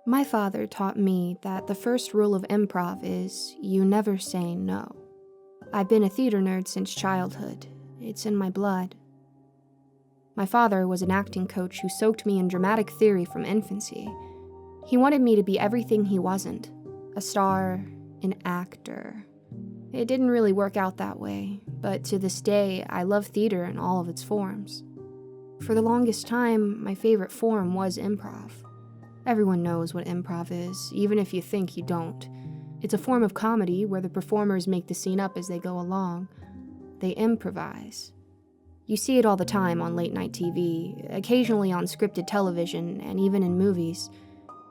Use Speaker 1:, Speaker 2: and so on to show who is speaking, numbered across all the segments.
Speaker 1: My father taught me that the first rule of improv is you never say no. I've been a theater nerd since childhood. It's in my blood. My father was an acting coach who soaked me in dramatic theory from infancy. He wanted me to be everything he wasn't. A star, an actor. It didn't really work out that way, but to this day, I love theater in all of its forms. For the longest time, my favorite form was improv. Everyone knows what improv is, even if you think you don't. It's a form of comedy where the performers make the scene up as they go along. They improvise. You see it all the time on late-night TV, occasionally on scripted television, and even in movies.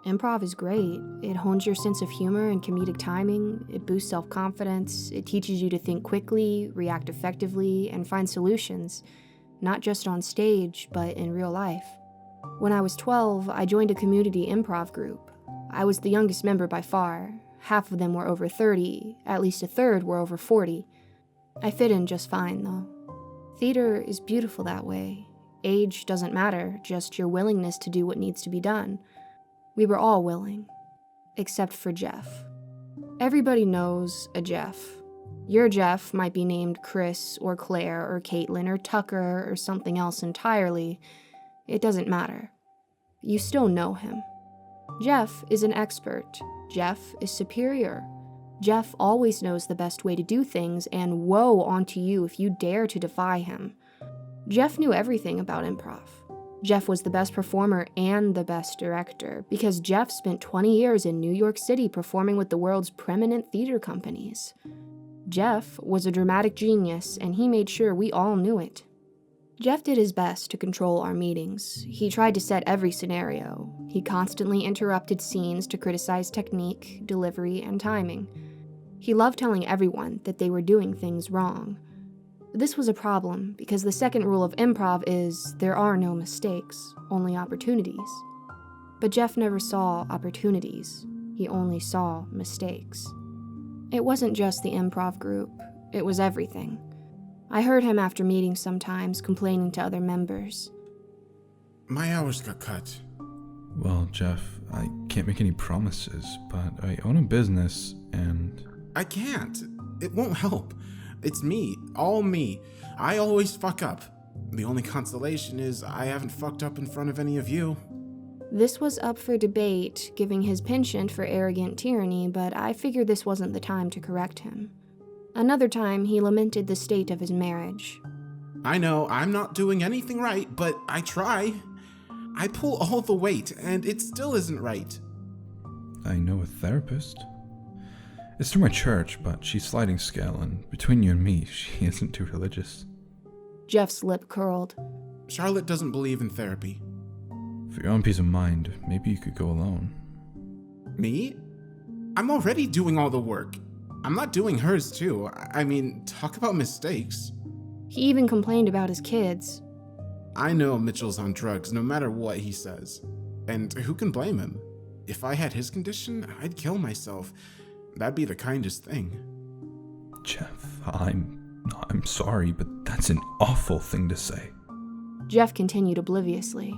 Speaker 1: Improv is great. It hones your sense of humor and comedic timing, it boosts self-confidence, it teaches you to think quickly, react effectively, and find solutions, not just on stage, but in real life. When I was 12, I joined a community improv group. I was the youngest member by far. Half of them were over 30, at least a third were over 40. I fit in just fine, though. Theater is beautiful that way. Age doesn't matter, just your willingness to do what needs to be done. We were all willing, except for Jeff. Everybody knows a Jeff. Your Jeff might be named Chris or Claire or Caitlin or Tucker or something else entirely. It doesn't matter. You still know him. Jeff is an expert. Jeff is superior. Jeff always knows the best way to do things, and woe onto you if you dare to defy him. Jeff knew everything about improv. Jeff was the best performer and the best director, because Jeff spent 20 years in New York City performing with the world's preeminent theater companies. Jeff was a dramatic genius, and he made sure we all knew it. Jeff did his best to control our meetings. He tried to set every scenario. He constantly interrupted scenes to criticize technique, delivery, and timing. He loved telling everyone that they were doing things wrong. This was a problem because the second rule of improv is there are no mistakes, only opportunities. But Jeff never saw opportunities. He only saw mistakes. It wasn't just the improv group. It was everything. I heard him after meetings sometimes complaining to other members.
Speaker 2: My hours got cut.
Speaker 3: Well, Jeff, I can't make any promises, but I own a business and...
Speaker 2: I can't. It won't help. It's me. All me. I always fuck up. The only consolation is I haven't fucked up in front of any of you.
Speaker 1: This was up for debate, giving his penchant for arrogant tyranny, but I figured this wasn't the time to correct him. Another time, he lamented the state of his marriage.
Speaker 2: I know I'm not doing anything right, but I try. I pull all the weight, and it still isn't right.
Speaker 3: I know a therapist. It's through my church, but she's sliding scale, and between you and me, she isn't too religious.
Speaker 1: Jeff's lip curled.
Speaker 2: Charlotte doesn't believe in therapy.
Speaker 3: For your own peace of mind, maybe you could go alone.
Speaker 2: Me? I'm already doing all the work. I'm not doing hers too. I mean, talk about mistakes.
Speaker 1: He even complained about his kids.
Speaker 2: I know Mitchell's on drugs no matter what he says. And who can blame him? If I had his condition, I'd kill myself. That'd be the kindest thing.
Speaker 3: Jeff, I'm sorry, but that's an awful thing to say.
Speaker 1: Jeff continued obliviously.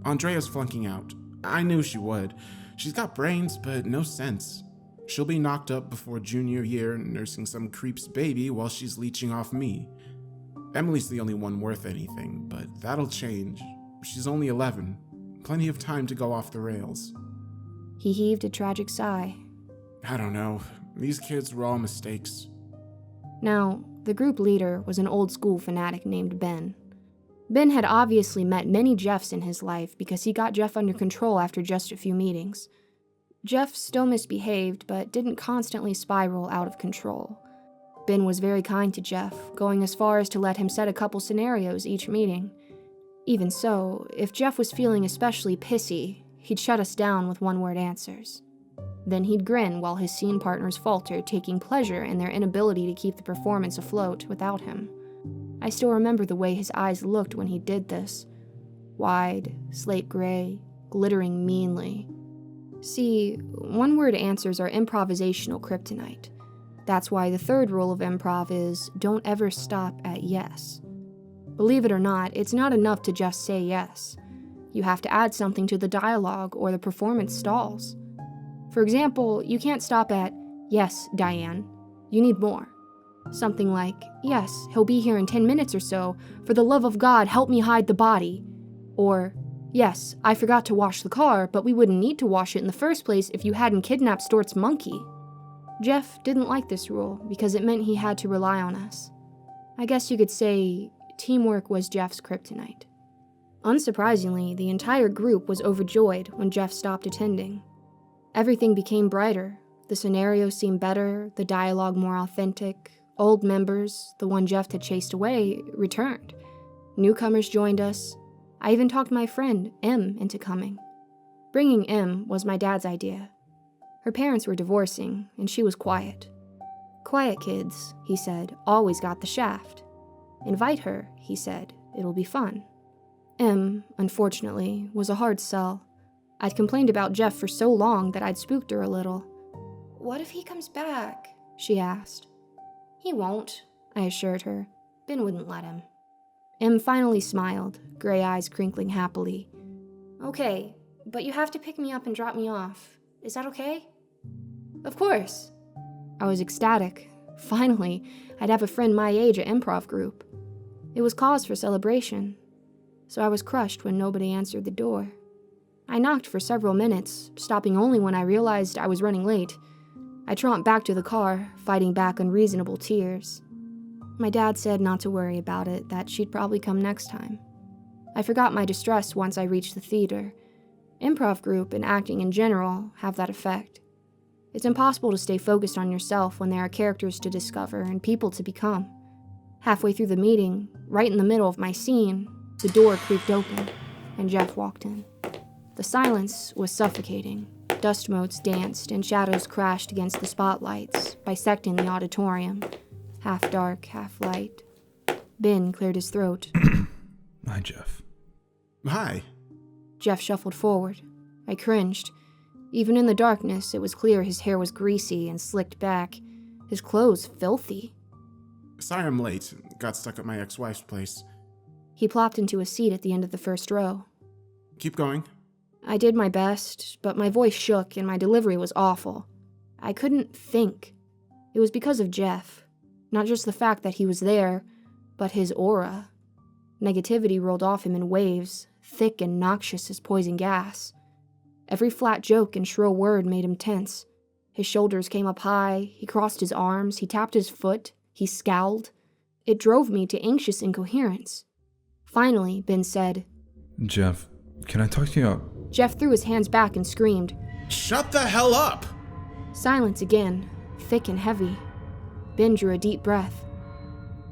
Speaker 2: Andrea's flunking out. I knew she would. She's got brains, but no sense. She'll be knocked up before junior year, nursing some creep's baby while she's leeching off me. Emily's the only one worth anything, but that'll change. She's only 11. Plenty of time to go off the rails.
Speaker 1: He heaved a tragic sigh.
Speaker 2: I don't know. These kids were all mistakes.
Speaker 1: Now, the group leader was an old-school fanatic named Ben. Ben had obviously met many Jeffs in his life because he got Jeff under control after just a few meetings. Jeff still misbehaved, but didn't constantly spiral out of control. Ben was very kind to Jeff, going as far as to let him set a couple scenarios each meeting. Even so, if Jeff was feeling especially pissy, he'd shut us down with one-word answers. Then he'd grin while his scene partners faltered, taking pleasure in their inability to keep the performance afloat without him. I still remember the way his eyes looked when he did this. Wide, slate gray, glittering meanly. See, one-word answers are improvisational kryptonite. That's why the third rule of improv is don't ever stop at yes. Believe it or not, it's not enough to just say yes. You have to add something to the dialogue or the performance stalls. For example, you can't stop at, "Yes, Diane." You need more. Something like, "Yes, he'll be here in 10 minutes or so. For the love of God, help me hide the body." Or, "Yes, I forgot to wash the car, but we wouldn't need to wash it in the first place if you hadn't kidnapped Stort's monkey." Jeff didn't like this rule because it meant he had to rely on us. I guess you could say teamwork was Jeff's kryptonite. Unsurprisingly, the entire group was overjoyed when Jeff stopped attending. Everything became brighter. The scenario seemed better, the dialogue more authentic. Old members, the one Jeff had chased away, returned. Newcomers joined us. I even talked my friend, Em, into coming. Bringing Em was my dad's idea. Her parents were divorcing, and she was quiet. "Quiet kids," he said, "always got the shaft. Invite her," he said, "it'll be fun." Em, unfortunately, was a hard sell. I'd complained about Jeff for so long that I'd spooked her a little. "What if he comes back?" she asked. "He won't," I assured her. Ben wouldn't let him. Em finally smiled, gray eyes crinkling happily. "Okay, but you have to pick me up and drop me off. Is that okay?" "Of course." I was ecstatic. Finally, I'd have a friend my age at Improv group. It was cause for celebration. So I was crushed when nobody answered the door. I knocked for several minutes, stopping only when I realized I was running late. I tromped back to the car, fighting back unreasonable tears. My dad said not to worry about it, that she'd probably come next time. I forgot my distress once I reached the theater. Improv group and acting in general have that effect. It's impossible to stay focused on yourself when there are characters to discover and people to become. Halfway through the meeting, right in the middle of my scene, the door creaked open, and Jeff walked in. The silence was suffocating. Dust motes danced and shadows crashed against the spotlights, bisecting the auditorium, half dark, half light. Ben cleared his throat.
Speaker 3: Hi, Jeff.
Speaker 2: Hi.
Speaker 1: Jeff shuffled forward. I cringed. Even in the darkness, it was clear his hair was greasy and slicked back, his clothes filthy.
Speaker 2: Sorry I'm late. Got stuck at my ex-wife's place.
Speaker 1: He plopped into a seat at the end of the first row.
Speaker 2: Keep going.
Speaker 1: I did my best, but my voice shook and my delivery was awful. I couldn't think. It was because of Jeff. Not just the fact that he was there, but his aura. Negativity rolled off him in waves, thick and noxious as poison gas. Every flat joke and shrill word made him tense. His shoulders came up high, he crossed his arms, he tapped his foot, he scowled. It drove me to anxious incoherence. Finally, Ben said,
Speaker 3: Jeff, can I talk to you?
Speaker 1: Jeff threw his hands back and screamed.
Speaker 2: Shut the hell up!
Speaker 1: Silence again, thick and heavy. Ben drew a deep breath.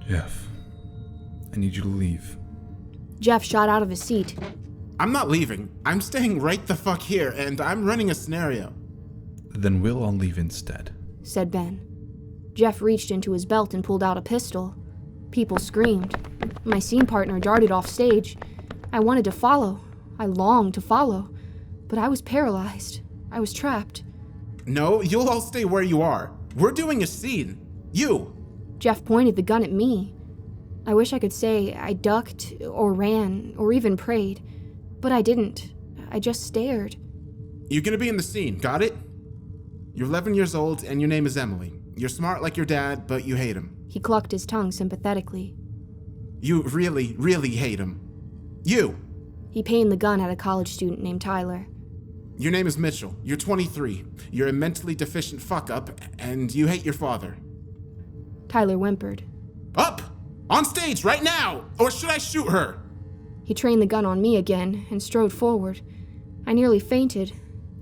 Speaker 3: Jeff, I need you to leave.
Speaker 1: Jeff shot out of his seat.
Speaker 2: I'm not leaving. I'm staying right the fuck here, and I'm running a scenario.
Speaker 3: Then we'll all leave instead,
Speaker 1: said Ben. Jeff reached into his belt and pulled out a pistol. People screamed. My scene partner darted off stage. I wanted to follow. I longed to follow. But I was paralyzed. I was trapped.
Speaker 2: No, you'll all stay where you are. We're doing a scene. You!
Speaker 1: Jeff pointed the gun at me. I wish I could say I ducked or ran or even prayed. But I didn't. I just stared.
Speaker 2: You're gonna be in the scene, got it? You're 11 years old and your name is Emily. You're smart like your dad, but you hate him.
Speaker 1: He clucked his tongue sympathetically.
Speaker 2: You really, really hate him. You!
Speaker 1: He painted the gun at a college student named Tyler.
Speaker 2: Your name is Mitchell. You're 23. You're a mentally deficient fuck-up, and you hate your father.
Speaker 1: Tyler whimpered.
Speaker 2: Up! On stage, right now! Or should I shoot her?
Speaker 1: He trained the gun on me again and strode forward. I nearly fainted.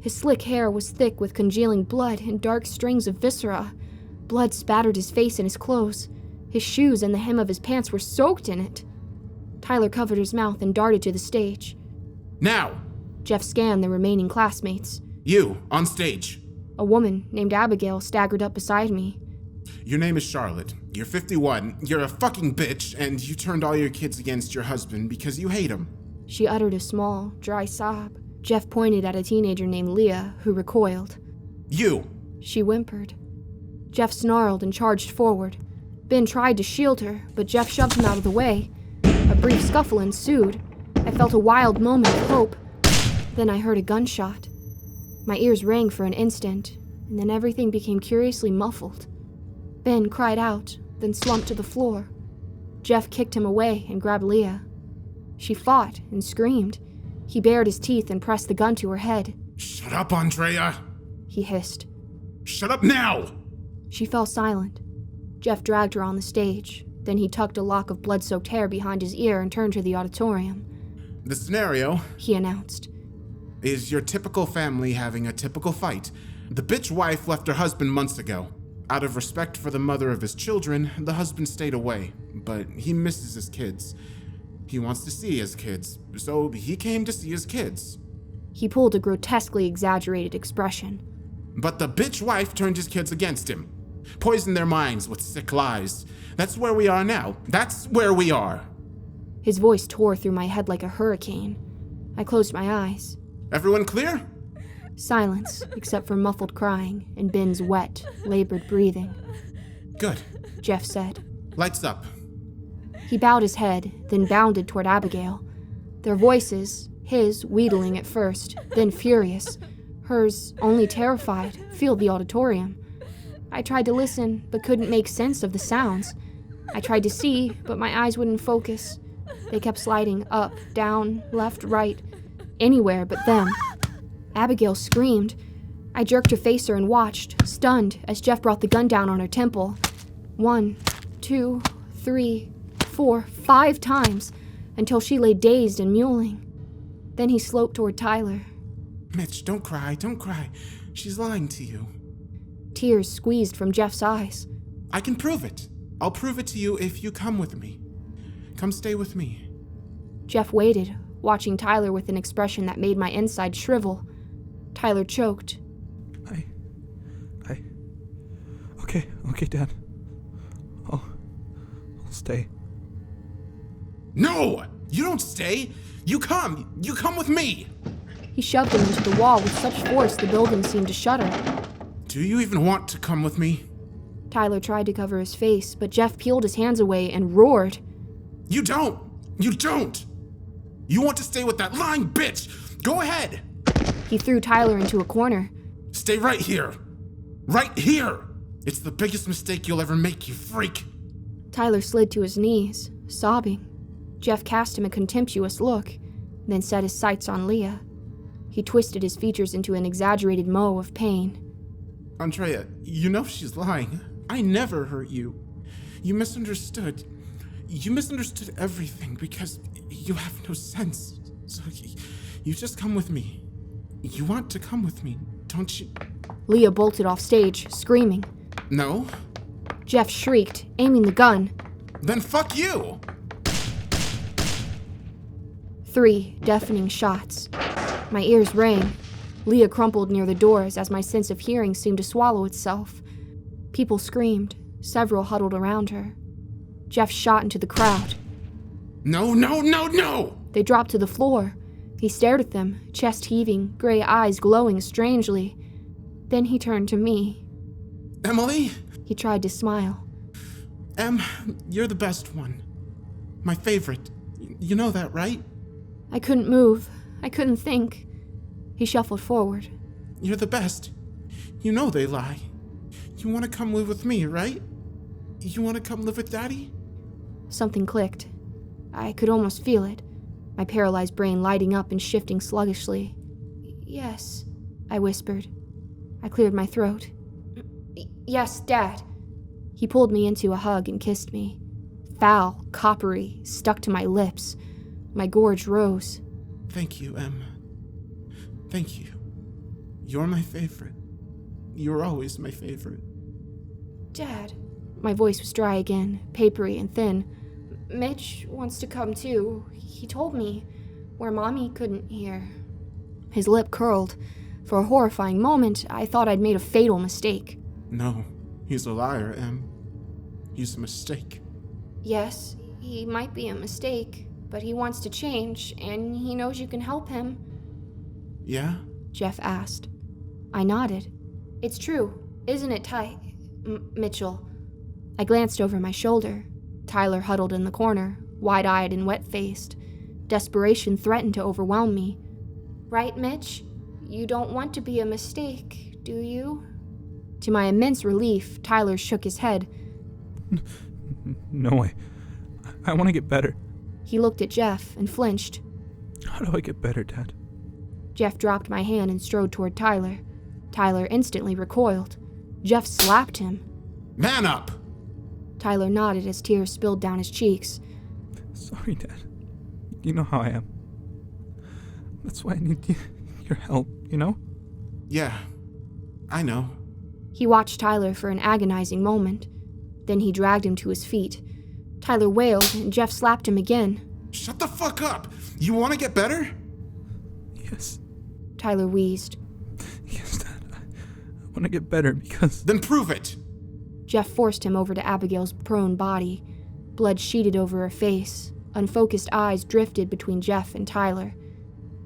Speaker 1: His slick hair was thick with congealing blood and dark strings of viscera. Blood spattered his face and his clothes. His shoes and the hem of his pants were soaked in it. Tyler covered his mouth and darted to the stage.
Speaker 2: Now!
Speaker 1: Jeff scanned the remaining classmates.
Speaker 2: You, on stage.
Speaker 1: A woman named Abigail staggered up beside me.
Speaker 2: Your name is Charlotte. You're 51. You're a fucking bitch, and you turned all your kids against your husband because you hate him.
Speaker 1: She uttered a small, dry sob. Jeff pointed at a teenager named Leah, who recoiled.
Speaker 2: You!
Speaker 1: She whimpered. Jeff snarled and charged forward. Ben tried to shield her, but Jeff shoved him out of the way. A brief scuffle ensued. I felt a wild moment of hope. Then I heard a gunshot. My ears rang for an instant, and then everything became curiously muffled. Ben cried out, then slumped to the floor. Jeff kicked him away and grabbed Leah. She fought and screamed. He bared his teeth and pressed the gun to her head.
Speaker 2: Shut up, Andrea!
Speaker 1: He hissed.
Speaker 2: Shut up now!
Speaker 1: She fell silent. Jeff dragged her on the stage. Then he tucked a lock of blood-soaked hair behind his ear and turned to the auditorium.
Speaker 2: The scenario,
Speaker 1: He announced,
Speaker 2: is your typical family having a typical fight. The bitch wife left her husband months ago. Out of respect for the mother of his children, the husband stayed away, but he misses his kids. He wants to see his kids, so he came to see his kids.
Speaker 1: He pulled a grotesquely exaggerated expression.
Speaker 2: But the bitch wife turned his kids against him, poisoned their minds with sick lies. That's where we are now. That's where we are.
Speaker 1: His voice tore through my head like a hurricane. I closed my eyes.
Speaker 2: Everyone clear?
Speaker 1: Silence, except for muffled crying and Ben's wet, labored breathing.
Speaker 2: Good.
Speaker 1: Jeff said.
Speaker 2: Lights up.
Speaker 1: He bowed his head, then bounded toward Abigail. Their voices, his wheedling at first, then furious, hers only terrified, filled the auditorium. I tried to listen, but couldn't make sense of the sounds. I tried to see, but my eyes wouldn't focus. They kept sliding up, down, left, right, anywhere but them. Abigail screamed. I jerked to face her and watched, stunned, as Jeff brought the gun down on her temple. 1, 2, 3, 4, 5 times, until she lay dazed and mewling. Then he sloped toward Tyler.
Speaker 2: Mitch, don't cry, don't cry. She's lying to you.
Speaker 1: Tears squeezed from Jeff's eyes.
Speaker 2: I can prove it. I'll prove it to you if you come with me. Come stay with me.
Speaker 1: Jeff waited, watching Tyler with an expression that made my inside shrivel. Tyler choked.
Speaker 3: Okay, Dad. I'll stay.
Speaker 2: No! You don't stay! You come with me!
Speaker 1: He shoved him into the wall with such force the building seemed to shudder.
Speaker 2: Do you even want to come with me?
Speaker 1: Tyler tried to cover his face, but Jeff peeled his hands away and roared.
Speaker 2: You don't! You don't! You want to stay with that lying bitch! Go ahead!
Speaker 1: He threw Tyler into a corner.
Speaker 2: Stay right here! Right here! It's the biggest mistake you'll ever make, you freak!
Speaker 1: Tyler slid to his knees, sobbing. Jeff cast him a contemptuous look, then set his sights on Leah. He twisted his features into an exaggerated mow of pain.
Speaker 2: Andrea, you know she's lying. I never hurt you. You misunderstood. You misunderstood everything because you have no sense. So you just come with me. You want to come with me, don't you?
Speaker 1: Leah bolted off stage, screaming.
Speaker 2: No?
Speaker 1: Jeff shrieked, aiming the gun.
Speaker 2: Then fuck you!
Speaker 1: 3 deafening shots. My ears rang. Leah crumpled near the doors as my sense of hearing seemed to swallow itself. People screamed. Several huddled around her. Jeff shot into the crowd.
Speaker 2: No, no, no, no!
Speaker 1: They dropped to the floor. He stared at them, chest heaving, gray eyes glowing strangely. Then he turned to me.
Speaker 2: Emily?
Speaker 1: He tried to smile.
Speaker 2: Em, you're the best one. My favorite. You know that, right?
Speaker 1: I couldn't move. I couldn't think. He shuffled forward.
Speaker 2: You're the best. You know they lie. You want to come live with me, right? You want to come live with Daddy?
Speaker 1: Something clicked. I could almost feel it, my paralyzed brain lighting up and shifting sluggishly. Yes, I whispered. I cleared my throat. Yes, Dad. He pulled me into a hug and kissed me. Foul, coppery, stuck to my lips. My gorge rose.
Speaker 2: Thank you, Em. Thank you. You're my favorite. You're always my favorite.
Speaker 1: Dad. My voice was dry again, papery and thin. Mitch wants to come too. He told me, where Mommy couldn't hear. His lip curled. For a horrifying moment, I thought I'd made a fatal mistake.
Speaker 2: No, he's a liar, Em. He's a mistake.
Speaker 1: Yes, he might be a mistake, but he wants to change, and he knows you can help him.
Speaker 2: Yeah?
Speaker 1: Jeff asked. I nodded. It's true, isn't it, Mitchell? I glanced over my shoulder. Tyler huddled in the corner, wide-eyed and wet-faced. Desperation threatened to overwhelm me. Right, Mitch? You don't want to be a mistake, do you? To my immense relief, Tyler shook his head.
Speaker 3: No way. I want to get better.
Speaker 1: He looked at Jeff and flinched.
Speaker 3: How do I get better, Dad?
Speaker 1: Jeff dropped my hand and strode toward Tyler. Tyler instantly recoiled. Jeff slapped him.
Speaker 2: Man up!
Speaker 1: Tyler nodded as tears spilled down his cheeks.
Speaker 3: Sorry, Dad. You know how I am. That's why I need your help, you know?
Speaker 2: Yeah, I know.
Speaker 1: He watched Tyler for an agonizing moment. Then he dragged him to his feet. Tyler wailed, and Jeff slapped him again.
Speaker 2: Shut the fuck up! You want to get better?
Speaker 3: Yes.
Speaker 1: Tyler wheezed.
Speaker 3: Yes, Dad. I want to get better because...
Speaker 2: Then prove it!
Speaker 1: Jeff forced him over to Abigail's prone body. Blood sheeted over her face. Unfocused eyes drifted between Jeff and Tyler.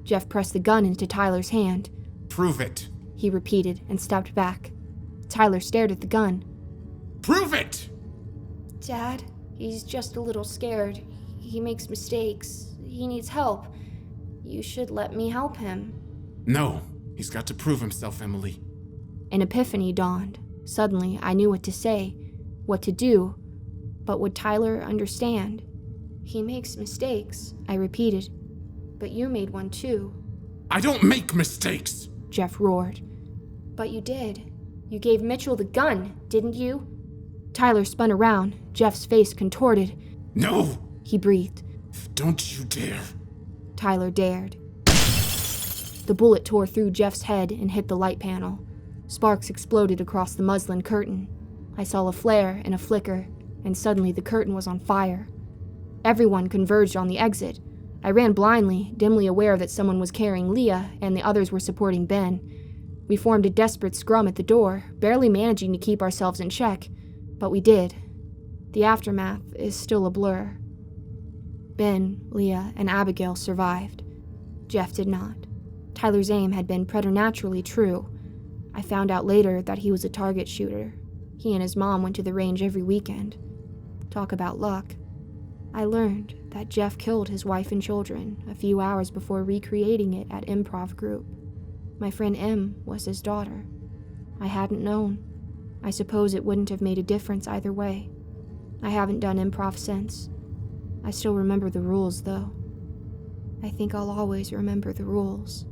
Speaker 1: Jeff pressed the gun into Tyler's hand.
Speaker 2: Prove it!
Speaker 1: He repeated and stepped back. Tyler stared at the gun.
Speaker 2: Prove it!
Speaker 1: Dad, he's just a little scared. He makes mistakes. He needs help. You should let me help him.
Speaker 2: No, he's got to prove himself, Emily.
Speaker 1: An epiphany dawned. Suddenly, I knew what to say, what to do. But would Tyler understand? He makes mistakes, I repeated. But you made one too.
Speaker 2: I don't make mistakes!
Speaker 1: Jeff roared. But you did. You gave Mitchell the gun, didn't you? Tyler spun around, Jeff's face contorted.
Speaker 2: No!
Speaker 1: He breathed.
Speaker 2: Don't you dare.
Speaker 1: Tyler dared. The bullet tore through Jeff's head and hit the light panel. Sparks exploded across the muslin curtain. I saw a flare and a flicker, and suddenly the curtain was on fire. Everyone converged on the exit. I ran blindly, dimly aware that someone was carrying Leah and the others were supporting Ben. We formed a desperate scrum at the door, barely managing to keep ourselves in check, but we did. The aftermath is still a blur. Ben, Leah, and Abigail survived. Jeff did not. Tyler's aim had been preternaturally true. I found out later that he was a target shooter. He and his mom went to the range every weekend. Talk about luck. I learned that Jeff killed his wife and children a few hours before recreating it at Improv group. My friend Em was his daughter. I hadn't known. I suppose it wouldn't have made a difference either way. I haven't done improv since. I still remember the rules, though. I think I'll always remember the rules.